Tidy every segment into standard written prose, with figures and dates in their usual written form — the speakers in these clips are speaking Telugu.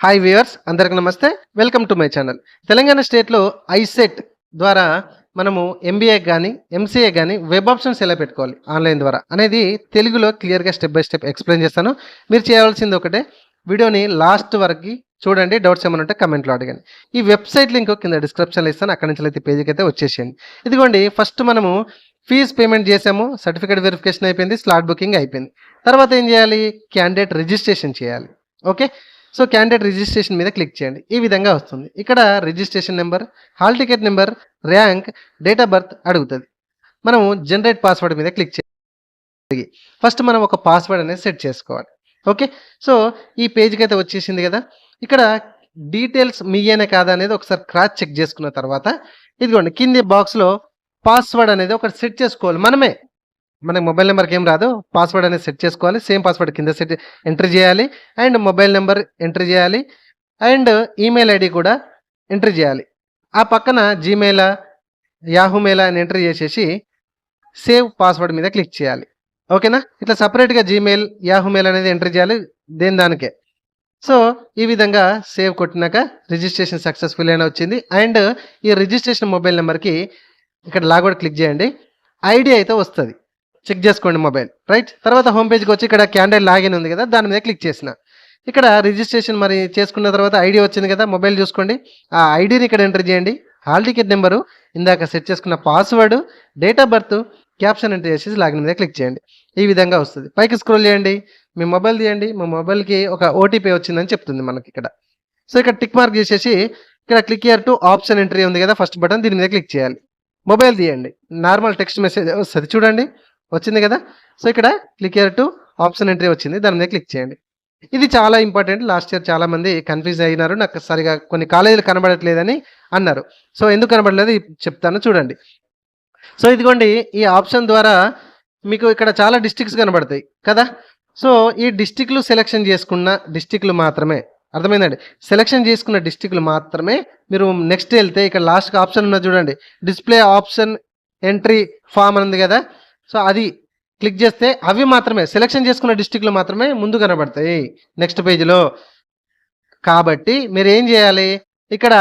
హాయ్ వ్యూయర్స్, అందరికి నమస్తే. Welcome to my channel. Telangana స్టేట్లో ఐసెట్ ద్వారా మనము ఎంబీఏ కానీ ఎంసీఏ కానీ వెబ్ ఆప్షన్స్ ఎలా పెట్టుకోవాలి ఆన్లైన్ ద్వారా అనేది తెలుగులో క్లియర్గా స్టెప్ బై స్టెప్ ఎక్స్ప్లెయిన్ చేస్తాను. మీరు చేయాల్సింది ఒకటే, వీడియోని లాస్ట్ వరకు చూడండి. డౌట్స్ ఏమైనా ఉంటే కమెంట్లో అడగండి. ఈ వెబ్సైట్ లింక్ కింద డిస్క్రిప్షన్లో ఇస్తాను, అక్కడి నుంచి అయితే పేజీకి అయితే వచ్చేసేయండి. ఇదిగోండి, ఫస్ట్ మనము ఫీజు పేమెంట్ చేసాము, సర్టిఫికేట్ వెరిఫికేషన్ అయిపోయింది, స్లాట్ బుకింగ్ అయిపోయింది. తర్వాత ఏం చేయాలి? క్యాండిడేట్ రిజిస్ట్రేషన్ చేయాలి. ఓకే, సో క్యాండిడేట్ రిజిస్ట్రేషన్ మీద క్లిక్ చేయండి. ఈ విధంగా వస్తుంది. ఇక్కడ registration number, hall ticket number, rank, date of birth అడుగుతుంది. మనము జనరేట్ పాస్వర్డ్ మీద క్లిక్ చేయాలి. ఫస్ట్ మనం ఒక పాస్వర్డ్ అనేది సెట్ చేసుకోవాలి. ఓకే, సో ఈ పేజ్కి అయితే వచ్చేసింది కదా. ఇక్కడ డీటెయిల్స్ మీయేనే కాదా అనేది ఒకసారి క్రాస్ చెక్ చేసుకున్న తర్వాత ఇదిగోండి కింది బాక్స్లో పాస్వర్డ్ అనేది ఒకటి సెట్ చేసుకోవాలి. మనకి మొబైల్ నెంబర్కి ఏం రాదు, పాస్వర్డ్ అనేది సెట్ చేసుకోవాలి. సేమ్ పాస్వర్డ్ కింద ఎంట్రీ చేయాలి, అండ్ మొబైల్ నెంబర్ ఎంట్రీ చేయాలి, అండ్ ఈమెయిల్ ఐడి కూడా ఎంట్రీ చేయాలి. ఆ పక్కన జీమెయిల్, యాహూ మెయిల్ అని ఎంట్రీ చేసేసి సేవ్ పాస్వర్డ్ మీద క్లిక్ చేయాలి. ఓకేనా, ఇట్లా సపరేట్గా జీమెయిల్, యాహూ మెయిల్ అనేది ఎంట్రీ చేయాలి దానికే. సో ఈ విధంగా సేవ్ కొట్టినాక రిజిస్ట్రేషన్ సక్సెస్ఫుల్ అని వచ్చింది. అండ్ ఈ రిజిస్ట్రేషన్ మొబైల్ నెంబర్కి ఇక్కడ లాగౌట్ క్లిక్ చేయండి, ఐడి అయితే వస్తుంది, చెక్ చేసుకోండి మొబైల్. రైట్, తర్వాత హోమ్ పేజ్కి వచ్చి ఇక్కడ క్యాండిడేట్ లాగిన్ ఉంది కదా, దాని మీద క్లిక్ చేసిన ఇక్కడ రిజిస్ట్రేషన్ మరి చేసుకున్న తర్వాత ఐడి వచ్చింది కదా, మొబైల్ చూసుకోండి. ఆ ఐడిని ఇక్కడ ఎంటర్ చేయండి, హాల్ టికెట్ నెంబరు, ఇందాక సెట్ చేసుకున్న password, date of birth, caption enter చేసేసి లాగిన్ మీద క్లిక్ చేయండి. ఈ విధంగా వస్తుంది. పైకి స్క్రోల్ చేయండి, మీ మొబైల్ తీయండి. మీ మొబైల్కి ఒక ఓటీపీ వచ్చిందని చెప్తుంది మనకి ఇక్కడ. సో ఇక్కడ టిక్ మార్క్ చేసేసి ఇక్కడ click here to option entry ఉంది కదా, ఫస్ట్ బటన్, దీని మీద క్లిక్ చేయాలి. మొబైల్ తీయండి, నార్మల్ టెక్స్ట్ మెసేజ్ వస్తుంది చూడండి, వచ్చింది కదా. సో ఇక్కడ click here to option entry వచ్చింది, దాని మీద క్లిక్ చేయండి. ఇది చాలా ఇంపార్టెంట్. లాస్ట్ ఇయర్ చాలా మంది కన్ఫ్యూజ్ అయినారు, నాకు సరిగా కొన్ని కాలేజీలు కనబడట్లేదని అన్నారు. సో ఎందుకు కనబడలేదు చెప్తాను చూడండి. సో ఇదిగోండి, ఈ ఆప్షన్ ద్వారా మీకు ఇక్కడ చాలా డిస్ట్రిక్ట్స్ కనబడతాయి కదా. సో ఈ డిస్ట్రిక్ట్లు సెలెక్షన్ చేసుకున్న డిస్ట్రిక్ట్లు మాత్రమే, అర్థమైందండి, సెలెక్షన్ చేసుకున్న డిస్ట్రిక్ట్లు మాత్రమే మీరు నెక్స్ట్ వెళ్తే ఇక్కడ లాస్ట్ ఆప్షన్ ఉన్నది చూడండి, డిస్ప్లే ఆప్షన్ ఎంట్రీ ఫామ్ ఉంది కదా. సో అది క్లిక్ చేస్తే అవి మాత్రమే సెలెక్షన్ చేసుకున్న డిస్ట్రిక్ట్లు మాత్రమే ముందు కనబడతాయి నెక్స్ట్ పేజీలో. కాబట్టి మీరు ఏం చేయాలి, ఇక్కడ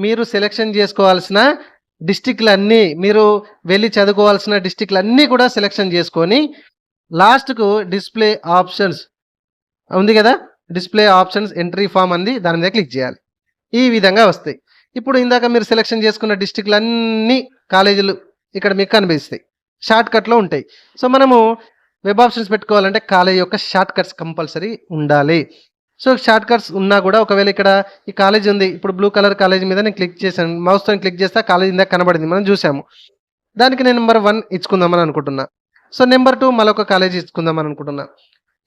మీరు సెలెక్షన్ చేసుకోవాల్సిన డిస్ట్రిక్ట్లన్నీ, మీరు వెళ్ళి చదువుకోవాల్సిన డిస్ట్రిక్ట్లన్నీ కూడా సెలెక్షన్ చేసుకొని లాస్ట్కు డిస్ప్లే ఆప్షన్స్ ఉంది కదా, డిస్ప్లే ఆప్షన్స్ ఎంట్రీ ఫామ్ అంది, దాని మీద క్లిక్ చేయాలి. ఈ విధంగా వస్తాయి. ఇప్పుడు ఇందాక మీరు సెలెక్షన్ చేసుకున్న డిస్ట్రిక్ట్లన్నీ కాలేజీలు ఇక్కడ మీకు కనిపిస్తాయి, షార్ట్ కట్లో ఉంటాయి. సో మనము వెబ్ ఆప్షన్స్ పెట్టుకోవాలంటే కాలేజ్ యొక్క షార్ట్ కట్స్ కంపల్సరీ ఉండాలి. సో షార్ట్ కట్స్ ఉన్నా కూడా ఒకవేళ ఇక్కడ ఈ కాలేజ్ ఉంది, ఇప్పుడు బ్లూ కలర్ కాలేజ్ మీద నేను క్లిక్ చేశాను, మౌస్తో క్లిక్ చేస్తే కాలేజ్ ఇందాక కనబడింది, మనం చూసాము. దానికి నేను నెంబర్ 1 ఇచ్చుకుందామని అనుకుంటున్నా. సో నెంబర్ 2 మరొక కాలేజ్ ఇచ్చుకుందామని అనుకుంటున్నా,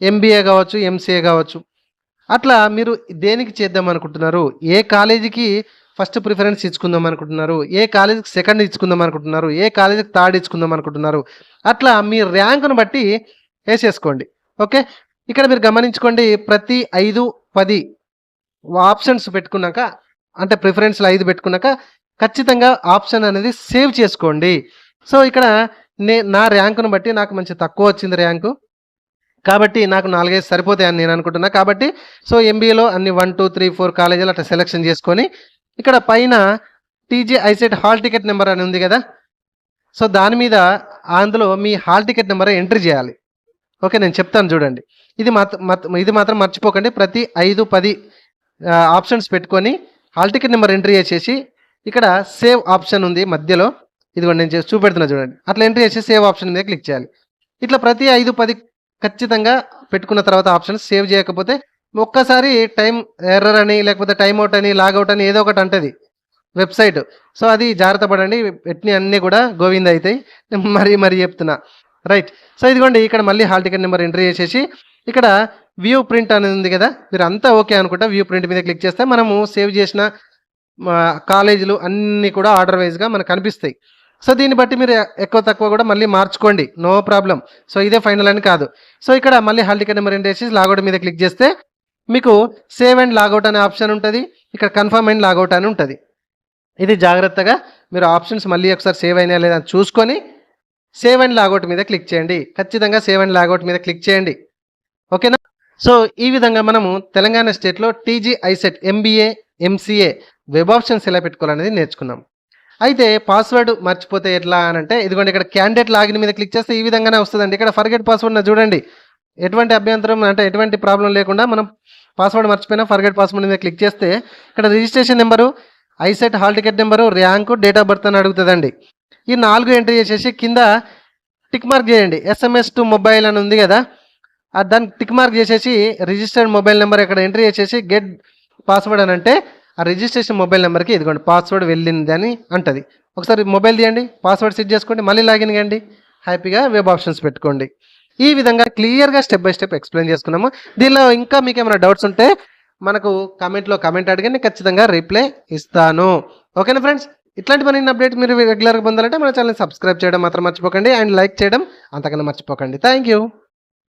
ఎంబీఏ కావచ్చు, ఎంసీఏ కావచ్చు. అట్లా మీరు దేనికి చేద్దాం అనుకుంటున్నారు, ఏ కాలేజీకి ఫస్ట్ ప్రిఫరెన్స్ ఇచ్చుకుందాం అనుకుంటున్నారు, ఏ కాలేజీకి సెకండ్ ఇచ్చుకుందాం అనుకుంటున్నారు, ఏ కాలేజీకి థర్డ్ ఇచ్చుకుందాం అనుకుంటున్నారు, అట్లా మీ ర్యాంకును బట్టి వేసేసుకోండి. ఓకే, ఇక్కడ మీరు గమనించుకోండి, ప్రతి 5, 10 ఆప్షన్స్ పెట్టుకున్నాక, అంటే ప్రిఫరెన్స్లు 5 పెట్టుకున్నాక ఖచ్చితంగా ఆప్షన్ అనేది సేవ్ చేసుకోండి. సో ఇక్కడ నా ర్యాంకును బట్టి నాకు మంచి తక్కువ వచ్చింది ర్యాంకు, కాబట్టి నాకు 4-5 సరిపోతాయని నేను అనుకుంటున్నా. కాబట్టి సో ఎంబీఏలో అన్ని 1, 2, 3, 4 కాలేజీలు అట్లా సెలెక్షన్ చేసుకొని ఇక్కడ పైన TG ICET hall ticket number అని ఉంది కదా, సో దాని మీద అందులో మీ హాల్ టికెట్ నెంబర్ ఎంట్రీ చేయాలి. ఓకే, నేను చెప్తాను చూడండి. ఇది మాత్రం మర్చిపోకండి. ప్రతి 5, 10 ఆప్షన్స్ పెట్టుకొని హాల్ టికెట్ నెంబర్ ఎంట్రీ చేసేసి ఇక్కడ సేవ్ ఆప్షన్ ఉంది మధ్యలో, ఇదిగోండి నేను చూపెడుతున్నా చూడండి, అట్లా ఎంట్రీ చేసి సేవ్ ఆప్షన్ మీద క్లిక్ చేయాలి. ఇట్లా ప్రతి 5, 10 ఖచ్చితంగా పెట్టుకున్న తర్వాత ఆప్షన్ సేవ్ చేయకపోతే ఒక్కసారి టైం ఎర్రర్ అని, లేకపోతే టైం అవుట్ అని, లాగౌట్ అని ఏదో ఒకటి అంటది వెబ్సైట్. సో అది జాగ్రత్త పడండి, పెట్టిన అన్నీ కూడా గోవింద అవుతాయి. మరీ చెప్తున్నా. రైట్, సో ఇదిగోండి ఇక్కడ మళ్ళీ హాల్ టికెట్ నెంబర్ ఎంట్రీ చేసేసి ఇక్కడ వ్యూ ప్రింట్ అనేది ఉంది కదా, మీరు అంతా ఓకే అనుకుంటా వ్యూ ప్రింట్ మీద క్లిక్ చేస్తే మనము సేవ్ చేసిన కాలేజీలు అన్నీ కూడా ఆర్డర్ వైజ్గా మనకు కనిపిస్తాయి. సో దీన్ని బట్టి మీరు ఎక్కువ తక్కువ కూడా మళ్ళీ మార్చుకోండి, నో ప్రాబ్లం. సో ఇదే ఫైనల్ అని కాదు. సో ఇక్కడ మళ్ళీ హాల్ టికెట్ నెంబర్ ఎంట్రీ చేసి లాగౌట్ మీద క్లిక్ చేస్తే మీకు సేవ్ అండ్ లాగౌట్ అనే ఆప్షన్ ఉంటుంది, ఇక్కడ కన్ఫర్మ్ అండ్ లాగౌట్ అని ఉంటుంది. ఇది జాగ్రత్తగా మీరు ఆప్షన్స్ మళ్ళీ ఒకసారి సేవ్ అయినా లేదా చూసుకొని సేవ్ అండ్ లాగౌట్ మీద క్లిక్ చేయండి. ఖచ్చితంగా సేవ్ అండ్ లాగౌట్ మీద క్లిక్ చేయండి. ఓకేనా. సో ఈ విధంగా మనము తెలంగాణ స్టేట్లో TG ICET MBA MCA web options ఎలా పెట్టుకోవాలనేది నేర్చుకున్నాం. అయితే పాస్వర్డ్ మర్చిపోతే ఎట్లా అని అంటే ఇదిగోండి ఇక్కడ క్యాండిడేట్ లాగిన్ మీద క్లిక్ చేస్తే ఈ విధంగానే వస్తుందండి. ఇక్కడ ఫర్గెట్ పాస్వర్డ్ చూడండి, ఎటువంటి అభ్యంతరం అంటే ఎటువంటి ప్రాబ్లం లేకుండా మనం పాస్వర్డ్ మర్చిపోయినా ఫర్గెట్ పాస్వర్డ్ మీద క్లిక్ చేస్తే ఇక్కడ registration number, ICET hall ticket number, rank, date of birth అని అడుగుతుందండి. ఈ 4 ఎంట్రీ చేసేసి కింద టిక్ మార్క్ చేయండి. ఎస్ఎంఎస్ టు మొబైల్ అని ఉంది కదా, దానికి టిక్ మార్క్ చేసేసి రిజిస్టర్డ్ మొబైల్ నెంబర్ ఇక్కడ ఎంట్రీ చేసేసి గెట్ పాస్వర్డ్ అని అంటే ఆ రిజిస్ట్రేషన్ మొబైల్ నెంబర్కి ఇదిగోండి పాస్వర్డ్ వెళ్ళింది అని అంటది. ఒకసారి మొబైల్ తీయండి, పాస్వర్డ్ సెట్ చేసుకోండి, మళ్ళీ లాగిన్ కండి, హ్యాపీగా వెబ్ ఆప్షన్స్ పెట్టుకోండి. ఈ విధంగా క్లియర్గా స్టెప్ బై స్టెప్ ఎక్స్ప్లెయిన్ చేసుకున్నాము. దీనిలో ఇంకా మీకు ఏమైనా డౌట్స్ ఉంటే మనకు కామెంట్ అడగండి, ఖచ్చితంగా రిప్లై ఇస్తాను. ఓకేనా ఫ్రెండ్స్? ఇట్లాంటి మరిన్ని అప్డేట్స్ మీరు రెగ్యులర్గా పొందాలంటే మన ఛానల్ సబ్స్క్రైబ్ చేయడం మాత్రం మర్చిపోకండి, అండ్ లైక్ చేయడం అంతకన్నా మర్చిపోకండి. Thank you.